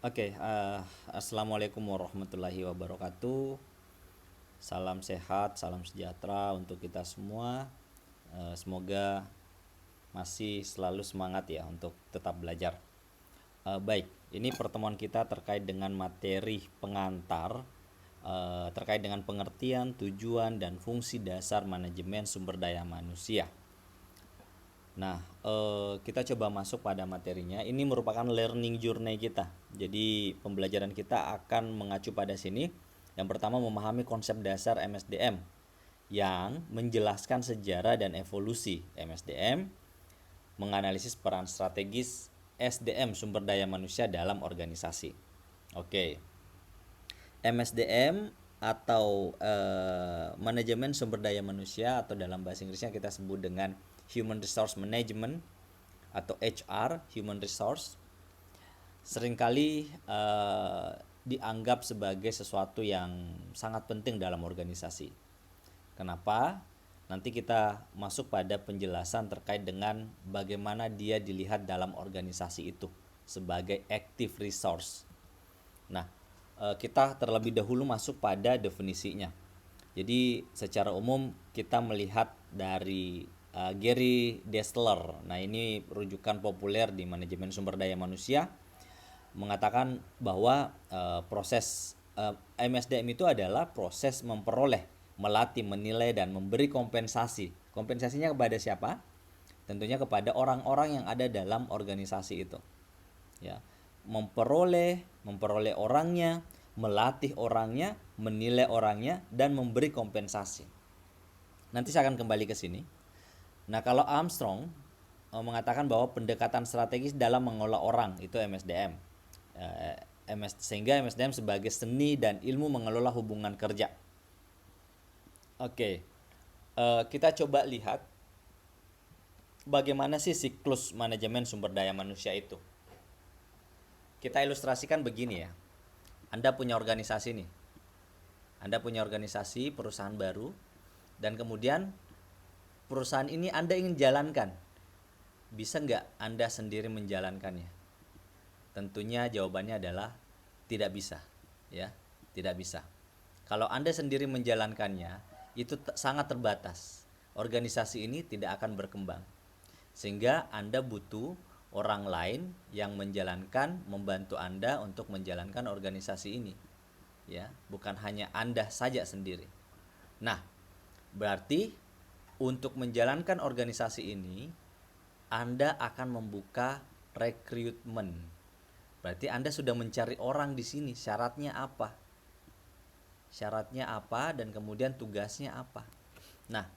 Oke, assalamualaikum warahmatullahi wabarakatuh. Salam sehat, salam sejahtera untuk kita semua. Semoga masih selalu semangat ya untuk tetap belajar. Baik, ini pertemuan kita terkait dengan materi pengantar terkait dengan pengertian, tujuan, dan fungsi dasar manajemen sumber daya manusia. Nah, kita coba masuk pada materinya. Ini merupakan learning journey kita. Jadi, pembelajaran kita akan mengacu pada sini. Yang pertama, memahami konsep dasar MSDM yang menjelaskan sejarah dan evolusi MSDM, menganalisis peran strategis SDM sumber daya manusia dalam organisasi. Oke. MSDM atau manajemen sumber daya manusia atau dalam bahasa Inggrisnya kita sebut dengan Human Resource Management atau HR, Human Resource, seringkali dianggap sebagai sesuatu yang sangat penting dalam organisasi. Kenapa? Nanti kita masuk pada penjelasan terkait dengan bagaimana dia dilihat dalam organisasi itu sebagai active resource. Nah, kita terlebih dahulu masuk pada definisinya. Jadi secara umum kita melihat dari Gary Destler. Nah, ini rujukan populer di manajemen sumber daya manusia, mengatakan bahwa proses MSDM itu adalah proses memperoleh, melatih, menilai, dan memberi kompensasi. Kompensasinya kepada siapa? Tentunya kepada orang-orang yang ada dalam organisasi itu. Ya, memperoleh orangnya, melatih orangnya, menilai orangnya, dan memberi kompensasi. Nanti saya akan kembali ke sini. Nah, kalau Armstrong mengatakan bahwa pendekatan strategis dalam mengolah orang itu MSDM. Sehingga MSDM sebagai seni dan ilmu mengelola hubungan kerja. Oke, kita coba lihat bagaimana sih siklus manajemen sumber daya manusia itu. Kita ilustrasikan begini ya. Anda punya organisasi nih. Anda punya organisasi perusahaan baru, dan kemudian perusahaan ini Anda ingin jalankan. Bisa nggak Anda sendiri menjalankannya? Tentunya jawabannya adalah tidak bisa, ya, tidak bisa. Kalau Anda sendiri menjalankannya, itu sangat terbatas. Organisasi ini tidak akan berkembang. Sehingga Anda butuh orang lain yang membantu Anda untuk menjalankan organisasi ini. Ya, bukan hanya Anda saja sendiri. Nah, berarti untuk menjalankan organisasi ini, Anda akan membuka rekrutmen. Berarti Anda sudah mencari orang di sini. Syaratnya apa? Syaratnya apa dan kemudian tugasnya apa? Nah,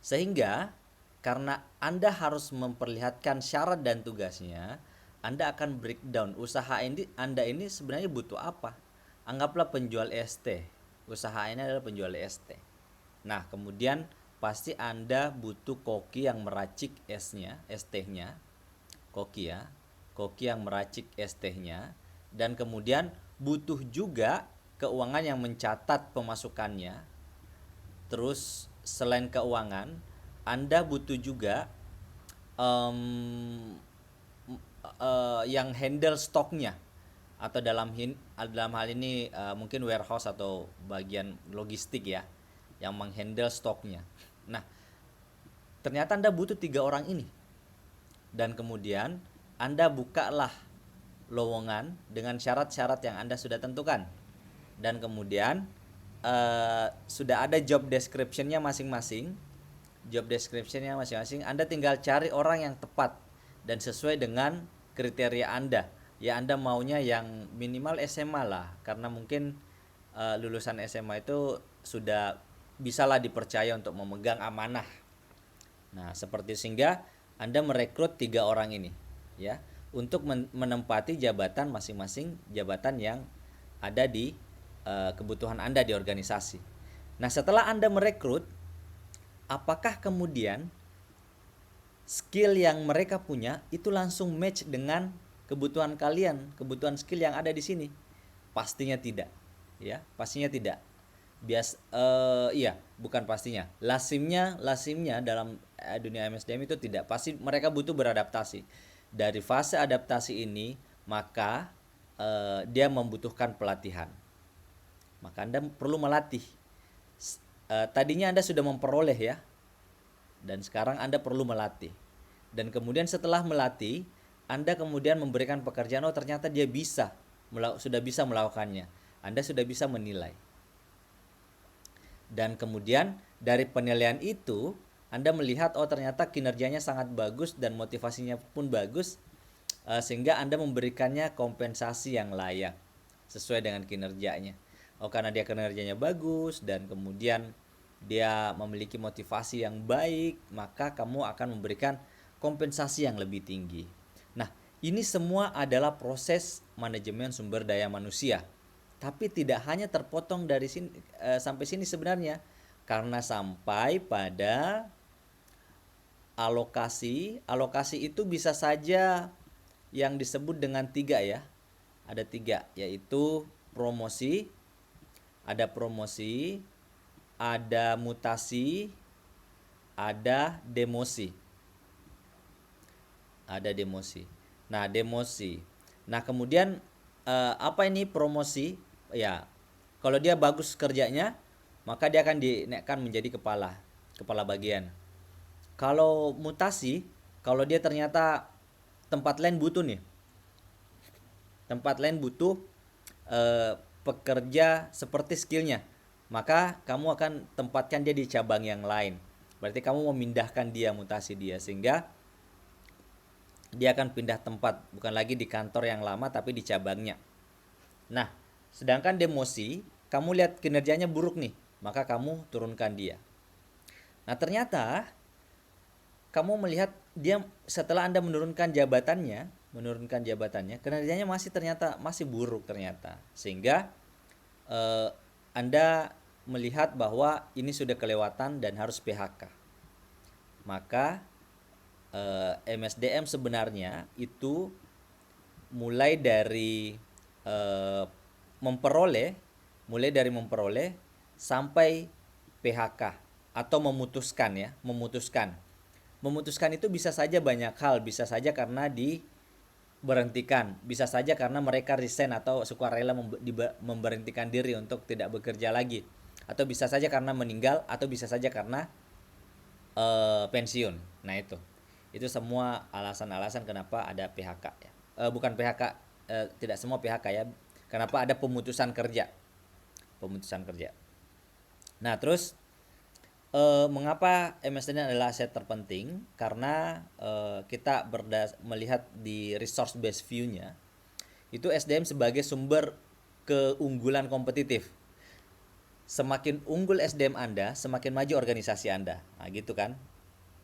sehingga karena Anda harus memperlihatkan syarat dan tugasnya, Anda akan breakdown usaha Anda ini sebenarnya butuh apa. Anggaplah penjual ST. Usaha ini adalah penjual ST. Nah, kemudian pasti Anda butuh koki yang meracik esnya, ST-nya. Koki ya. Koki yang meracik ST-nya, dan kemudian butuh juga keuangan yang mencatat pemasukannya. Terus selain keuangan, Anda butuh juga yang handle stoknya, atau dalam hal ini mungkin warehouse atau bagian logistik ya, yang menghandle stoknya. Nah, ternyata Anda butuh 3 orang ini, dan kemudian Anda bukalah lowongan dengan syarat-syarat yang Anda sudah tentukan, dan kemudian sudah ada job descriptionnya masing-masing. Anda tinggal cari orang yang tepat dan sesuai dengan kriteria Anda. Ya, Anda maunya yang minimal SMA lah, karena mungkin lulusan SMA itu sudah bisalah dipercaya untuk memegang amanah. Nah, seperti sehingga Anda merekrut 3 orang ini, ya, untuk menempati jabatan masing-masing, jabatan yang ada di kebutuhan Anda di organisasi. Nah, setelah Anda merekrut, apakah kemudian skill yang mereka punya itu langsung match dengan kebutuhan kalian, kebutuhan skill yang ada di sini? Pastinya tidak, ya, pastinya tidak. Iya, bukan pastinya. Lazimnya dalam dunia MSDM itu tidak. Pasti mereka butuh beradaptasi. Dari fase adaptasi ini maka dia membutuhkan pelatihan. Maka Anda perlu melatih. Tadinya Anda sudah memperoleh ya, dan sekarang Anda perlu melatih. Dan kemudian setelah melatih, Anda kemudian memberikan pekerjaan, oh ternyata dia sudah bisa melakukannya. Anda sudah bisa menilai. Dan kemudian dari penilaian itu, Anda melihat oh ternyata kinerjanya sangat bagus dan motivasinya pun bagus, sehingga Anda memberikannya kompensasi yang layak sesuai dengan kinerjanya. Oh karena dia kinerjanya bagus dan kemudian dia memiliki motivasi yang baik, maka kamu akan memberikan kompensasi yang lebih tinggi. Nah, ini semua adalah proses manajemen sumber daya manusia. Tapi tidak hanya terpotong dari sini sampai sini sebenarnya, karena sampai pada alokasi. Alokasi itu bisa saja yang disebut dengan 3 ya. Ada 3, yaitu promosi, ada mutasi, ada demosi. Nah, demosi. Nah, kemudian apa ini promosi? Ya, kalau dia bagus kerjanya, maka dia akan dinaikkan menjadi kepala bagian. Kalau mutasi, kalau dia ternyata tempat lain butuh pekerja seperti skillnya, maka kamu akan tempatkan dia di cabang yang lain. Berarti kamu memindahkan dia, mutasi dia, sehingga dia akan pindah tempat, bukan lagi di kantor yang lama tapi di cabangnya. Nah, sedangkan demosi, kamu lihat kinerjanya buruk nih, maka kamu turunkan dia. Nah, ternyata kamu melihat dia setelah Anda menurunkan jabatannya, kinerjanya masih buruk ternyata, sehingga Anda melihat bahwa ini sudah kelewatan dan harus PHK. Maka MSDM sebenarnya itu mulai dari memperoleh sampai PHK atau memutuskan. Memutuskan itu bisa saja banyak hal, bisa saja karena diberhentikan, bisa saja karena mereka resign atau sukarela memberhentikan diri untuk tidak bekerja lagi, atau bisa saja karena meninggal, atau bisa saja karena pensiun. Nah, itu semua alasan-alasan kenapa ada PHK ya. Bukan PHK, tidak semua PHK ya. Kenapa ada pemutusan kerja. Nah, terus mengapa MSDM adalah aset terpenting? Karena kita melihat di resource based view-nya, itu SDM sebagai sumber keunggulan kompetitif. Semakin unggul SDM Anda, semakin maju organisasi Anda. Nah, gitu kan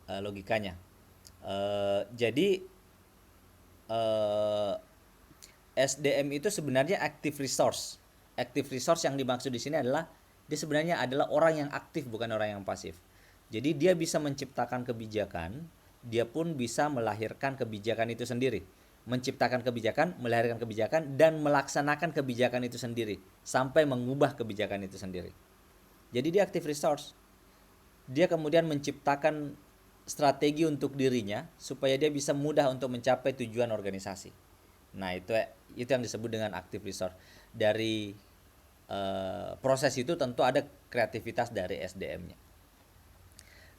logikanya. Jadi SDM itu sebenarnya active resource. Active resource yang dimaksud di sini adalah dia sebenarnya adalah orang yang aktif, bukan orang yang pasif. Jadi dia bisa menciptakan kebijakan, dia pun bisa melahirkan kebijakan itu sendiri. Menciptakan kebijakan, melahirkan kebijakan, dan melaksanakan kebijakan itu sendiri sampai mengubah kebijakan itu sendiri. Jadi dia active resource. Dia kemudian menciptakan strategi untuk dirinya supaya dia bisa mudah untuk mencapai tujuan organisasi. Nah, itu yang disebut dengan active resource. Dari proses itu tentu ada kreativitas dari SDM-nya.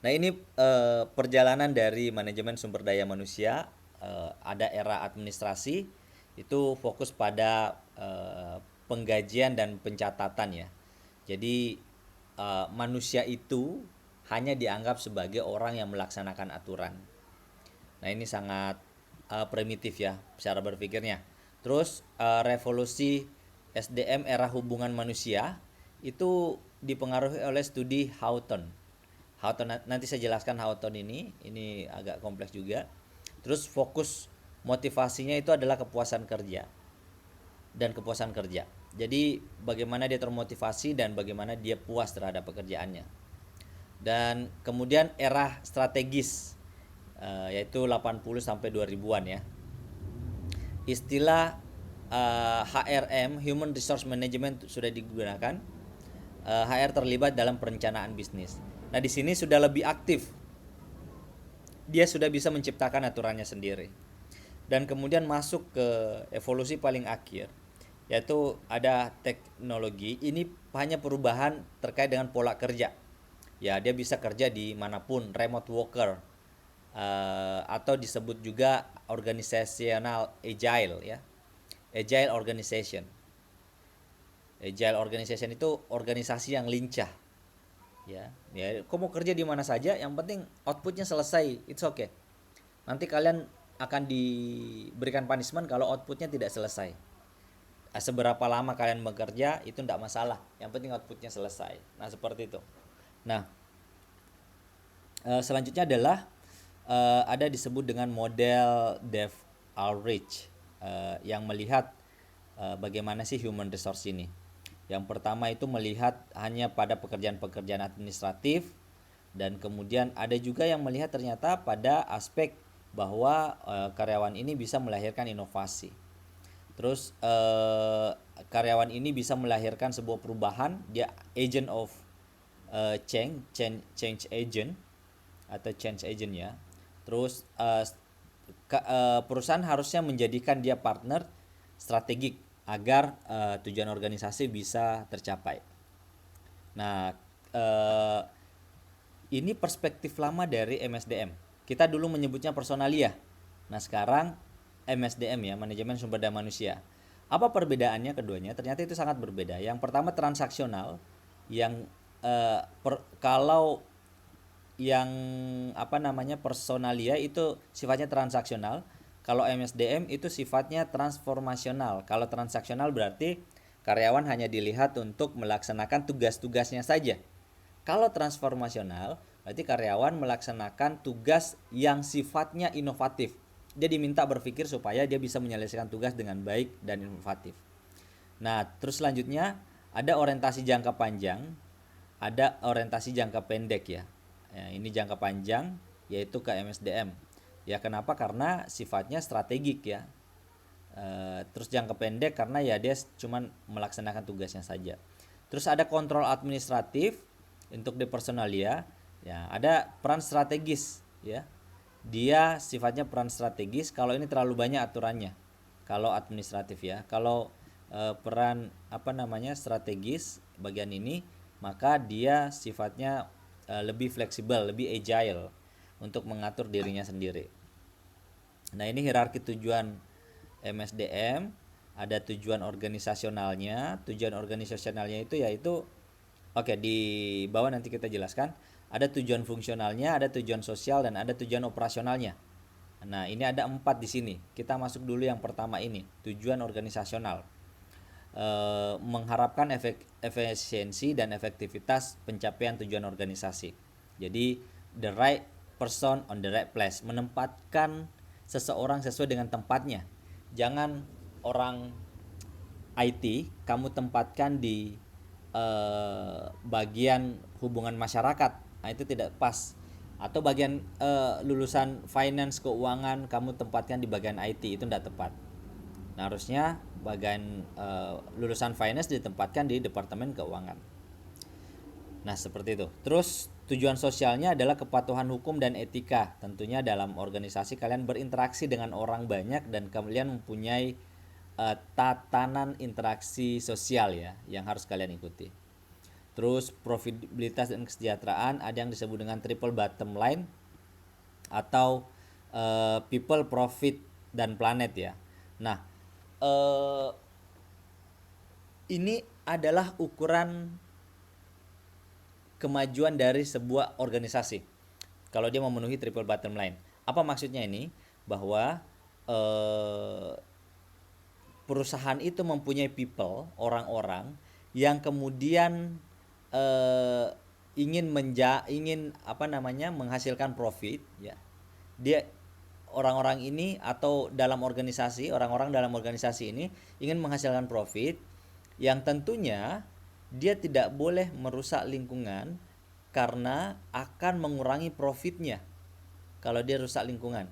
Nah, ini perjalanan dari manajemen sumber daya manusia. Ada era administrasi, itu fokus pada penggajian dan pencatatan ya. Jadi manusia itu hanya dianggap sebagai orang yang melaksanakan aturan. Nah, ini sangat primitif ya cara berpikirnya. Terus revolusi SDM era hubungan manusia itu dipengaruhi oleh studi Houghton. Nanti saya jelaskan Houghton ini agak kompleks juga. Terus fokus motivasinya itu adalah kepuasan kerja. Jadi bagaimana dia termotivasi dan bagaimana dia puas terhadap pekerjaannya. Dan kemudian era strategis, yaitu 80 sampai 2000-an ya. Istilah HRM, Human Resource Management, sudah digunakan. HR terlibat dalam perencanaan bisnis. Nah, di sini sudah lebih aktif. Dia sudah bisa menciptakan aturannya sendiri. dan kemudian masuk ke evolusi paling akhir, yaitu ada teknologi. Ini hanya perubahan terkait dengan pola kerja. Ya, dia bisa kerja di manapun, remote worker, atau disebut juga organizational agile ya. Agile organization. Agile organization itu organisasi yang lincah. Ya, kau mau kerja di mana saja, yang penting outputnya selesai, it's okay. Nanti kalian akan diberikan punishment kalau outputnya tidak selesai. Seberapa lama kalian bekerja itu tidak masalah, yang penting outputnya selesai. Nah, seperti itu. Nah, selanjutnya adalah ada disebut dengan model Dave Ulrich, yang melihat bagaimana sih human resource ini. Yang pertama itu melihat hanya pada pekerjaan-pekerjaan administratif, dan kemudian ada juga yang melihat ternyata pada aspek bahwa karyawan ini bisa melahirkan inovasi. Terus karyawan ini bisa melahirkan sebuah perubahan, dia agent of change agent atau change agent ya. Terus perusahaan harusnya menjadikan dia partner strategik agar tujuan organisasi bisa tercapai. Nah, ini perspektif lama dari MSDM. Kita dulu menyebutnya personalia. Nah, sekarang MSDM ya, manajemen sumber daya manusia. Apa perbedaannya keduanya? Ternyata itu sangat berbeda. Yang pertama transaksional, yang kalau yang personalia itu sifatnya transaksional. Kalau MSDM itu sifatnya transformasional. Kalau transaksional berarti karyawan hanya dilihat untuk melaksanakan tugas-tugasnya saja. Kalau transformasional berarti karyawan melaksanakan tugas yang sifatnya inovatif. Dia diminta berpikir supaya dia bisa menyelesaikan tugas dengan baik dan inovatif. Nah, terus selanjutnya ada orientasi jangka panjang, ada orientasi jangka pendek ya. Ini jangka panjang yaitu ke MSDM. Ya, kenapa? Karena sifatnya strategik ya. Terus jangka pendek karena ya dia cuma melaksanakan tugasnya saja. Terus ada kontrol administratif untuk di personalia. Ya, ada peran strategis ya. Dia sifatnya peran strategis kalau ini terlalu banyak aturannya. Kalau administratif ya. Kalau peran strategis bagian ini, maka dia sifatnya lebih fleksibel, lebih agile untuk mengatur dirinya sendiri. Nah, ini hierarki tujuan MSDM. Ada tujuan organisasionalnya. Tujuan organisasionalnya itu yaitu di bawah nanti kita jelaskan. Ada tujuan fungsionalnya, ada tujuan sosial, dan ada tujuan operasionalnya. Nah, ini ada 4 di sini. Kita masuk dulu yang pertama ini, tujuan organisasional. Mengharapkan efisiensi dan efektivitas pencapaian tujuan organisasi. Jadi the right person on the right place, menempatkan seseorang sesuai dengan tempatnya. Jangan orang IT kamu tempatkan di bagian hubungan masyarakat. Nah, itu tidak pas. Atau bagian lulusan finance keuangan kamu tempatkan di bagian IT, itu tidak tepat. Nah, harusnya bagian lulusan finance ditempatkan di departemen keuangan. Nah, seperti itu. Terus tujuan sosialnya adalah kepatuhan hukum dan etika. Tentunya dalam organisasi kalian berinteraksi dengan orang banyak dan kalian mempunyai tatanan interaksi sosial ya yang harus kalian ikuti. Terus profitabilitas dan kesejahteraan, ada yang disebut dengan triple bottom line atau people, profit, dan planet ya. Nah, ini adalah ukuran kemajuan dari sebuah organisasi kalau dia memenuhi triple bottom line. Apa maksudnya ini? Bahwa perusahaan itu mempunyai people, orang-orang yang kemudian ingin menghasilkan profit ya. Dia orang-orang ini atau orang-orang dalam organisasi ini ingin menghasilkan profit yang tentunya dia tidak boleh merusak lingkungan karena akan mengurangi profitnya kalau dia rusak lingkungan.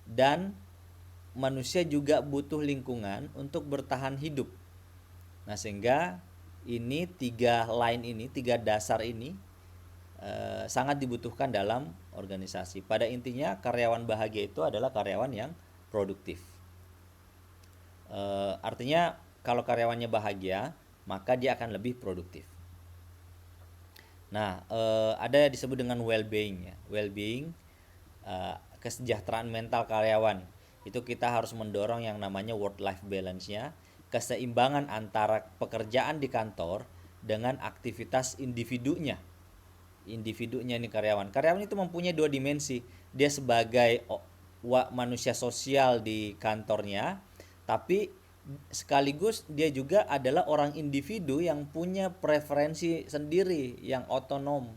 Dan manusia juga butuh lingkungan untuk bertahan hidup. Nah, sehingga ini tiga dasar ini sangat dibutuhkan dalam organisasi. Pada intinya karyawan bahagia itu adalah karyawan yang produktif. Artinya kalau karyawannya bahagia, maka dia akan lebih produktif. Nah, ada disebut dengan well-being ya. Well-being, kesejahteraan mental karyawan. Itu kita harus mendorong yang namanya work-life balance-nya, keseimbangan antara pekerjaan di kantor dengan aktivitas individunya. Individunya nih karyawan. Karyawan itu mempunyai dua dimensi. Dia sebagai manusia sosial di kantornya, tapi sekaligus dia juga adalah orang individu yang punya preferensi sendiri, yang otonom.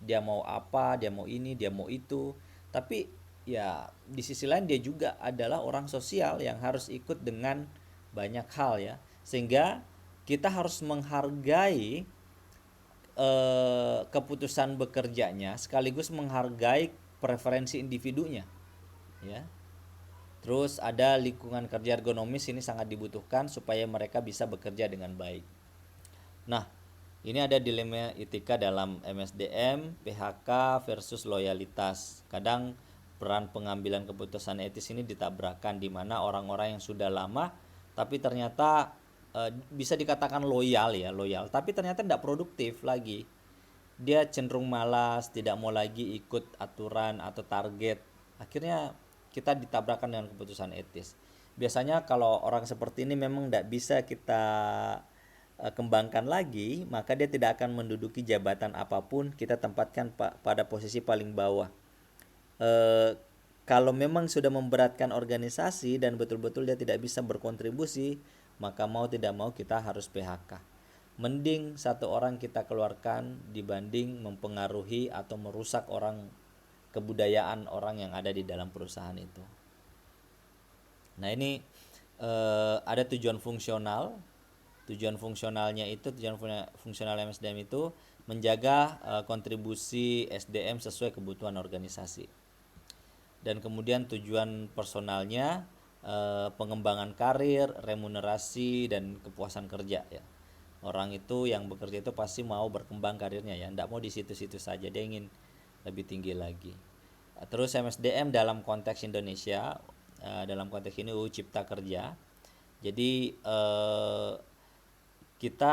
Dia mau apa, dia mau ini, dia mau itu. Tapi ya di sisi lain dia juga adalah orang sosial yang harus ikut dengan banyak hal ya. Sehingga kita harus menghargai keputusan bekerjanya sekaligus menghargai preferensi individunya ya. Terus ada lingkungan kerja ergonomis, ini sangat dibutuhkan supaya mereka bisa bekerja dengan baik. Nah, ini ada dilema etika dalam MSDM, PHK versus loyalitas. Kadang peran pengambilan keputusan etis ini ditabrakan, di mana orang-orang yang sudah lama tapi ternyata bisa dikatakan loyal ya, loyal, tapi ternyata tidak produktif lagi. Dia cenderung malas, tidak mau lagi ikut aturan atau target. Akhirnya kita ditabrakkan dengan keputusan etis. Biasanya kalau orang seperti ini memang tidak bisa kita kembangkan lagi, maka dia tidak akan menduduki jabatan apapun, kita tempatkan pada posisi paling bawah. Kalau memang sudah memberatkan organisasi dan betul-betul dia tidak bisa berkontribusi, maka mau tidak mau kita harus PHK. Mending satu orang kita keluarkan dibanding mempengaruhi atau merusak kebudayaan orang yang ada di dalam perusahaan itu. Nah, ini ada tujuan fungsional. Tujuan fungsionalnya itu, tujuan fungsional MSDM itu menjaga kontribusi SDM sesuai kebutuhan organisasi. Dan kemudian tujuan personalnya pengembangan karir, remunerasi, dan kepuasan kerja ya. Orang itu yang bekerja itu pasti mau berkembang karirnya ya, tidak mau di situ-situ saja, dia ingin lebih tinggi lagi. Terus MSDM dalam konteks Indonesia, dalam konteks ini UU Cipta Kerja. Jadi kita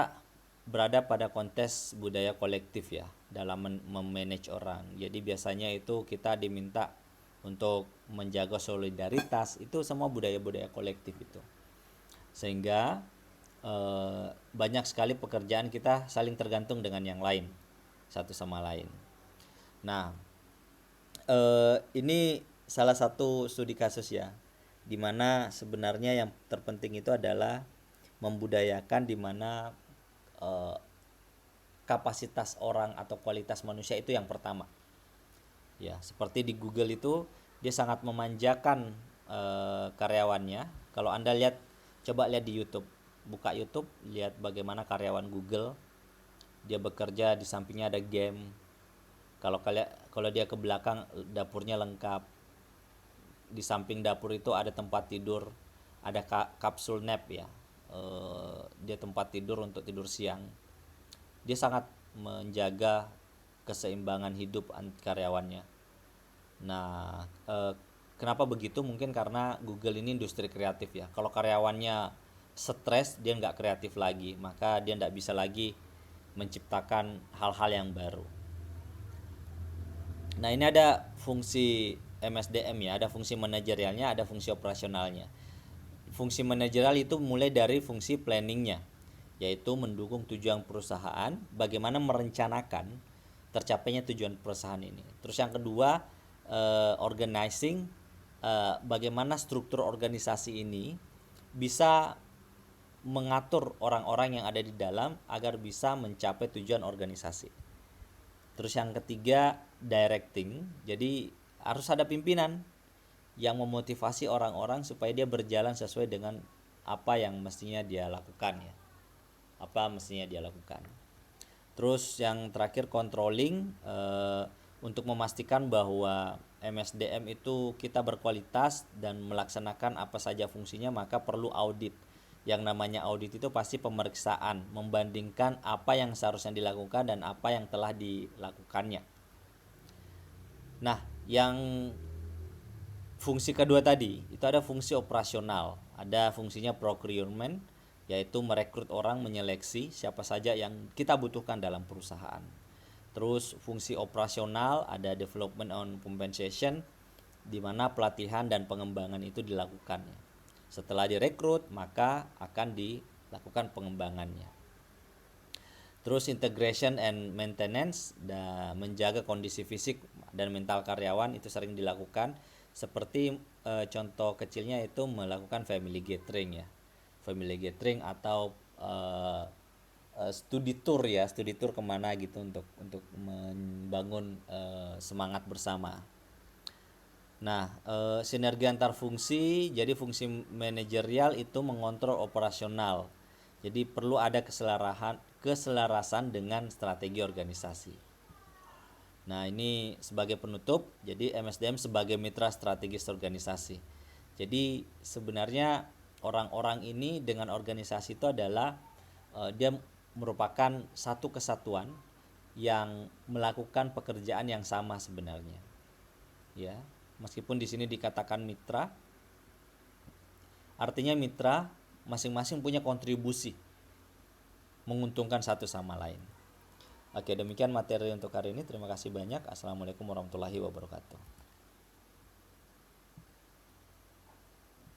berada pada konteks budaya kolektif ya dalam memanage orang. Jadi biasanya itu kita diminta untuk menjaga solidaritas, itu semua budaya-budaya kolektif itu. Sehingga banyak sekali pekerjaan kita saling tergantung dengan yang lain, satu sama lain. Nah, ini salah satu studi kasus ya, dimana sebenarnya yang terpenting itu adalah membudayakan dimana kapasitas orang atau kualitas manusia itu yang pertama. Ya, seperti di Google itu dia sangat memanjakan karyawannya. Kalau Anda coba lihat di YouTube, buka YouTube, lihat bagaimana karyawan Google, dia bekerja, di sampingnya ada game. Kalau dia ke belakang, dapurnya lengkap. Di samping dapur itu ada tempat tidur, ada kapsul nap ya. Dia tempat tidur untuk tidur siang. Dia sangat menjaga keseimbangan hidup karyawannya. Nah, kenapa begitu? Mungkin karena Google ini industri kreatif ya. Kalau karyawannya stres, dia nggak kreatif lagi, maka dia nggak bisa lagi menciptakan hal-hal yang baru. Nah, ini ada fungsi MSDM ya, ada fungsi manajerialnya, ada fungsi operasionalnya. Fungsi manajerial itu mulai dari fungsi planningnya, yaitu mendukung tujuan perusahaan, bagaimana merencanakan tercapainya tujuan perusahaan ini. Terus yang kedua, organizing, bagaimana struktur organisasi ini bisa mengatur orang-orang yang ada di dalam agar bisa mencapai tujuan organisasi. Terus yang ketiga, directing. Jadi harus ada pimpinan yang memotivasi orang-orang supaya dia berjalan sesuai dengan apa yang mestinya dia lakukan ya. Apa mestinya dia lakukan. Terus yang terakhir, controlling, untuk memastikan bahwa MSDM itu kita berkualitas dan melaksanakan apa saja fungsinya, maka perlu audit. Yang namanya audit itu pasti pemeriksaan, membandingkan apa yang seharusnya dilakukan dan apa yang telah dilakukannya. Nah, yang Fungsi kedua tadi, itu ada fungsi operasional, ada fungsinya procurement, yaitu merekrut orang, menyeleksi siapa saja yang kita butuhkan dalam perusahaan. Terus fungsi operasional ada development on compensation, di mana pelatihan dan pengembangan itu dilakukan. Setelah direkrut, maka akan dilakukan pengembangannya. Terus integration and maintenance, dan menjaga kondisi fisik dan mental karyawan itu sering dilakukan. Seperti contoh kecilnya itu melakukan family gathering ya, family gathering atau studi tour ya, studi tour kemana gitu untuk membangun semangat bersama. Nah, sinergi antar fungsi, jadi fungsi manajerial itu mengontrol operasional. Jadi perlu ada keselarasan dengan strategi organisasi. Nah, ini sebagai penutup, jadi MSDM sebagai mitra strategis organisasi. Jadi sebenarnya orang-orang ini dengan organisasi itu adalah dia merupakan satu kesatuan yang melakukan pekerjaan yang sama sebenarnya. Ya, meskipun di sini dikatakan mitra, artinya mitra masing-masing punya kontribusi menguntungkan satu sama lain. Oke, demikian materi untuk hari ini. Terima kasih banyak. Assalamualaikum warahmatullahi wabarakatuh.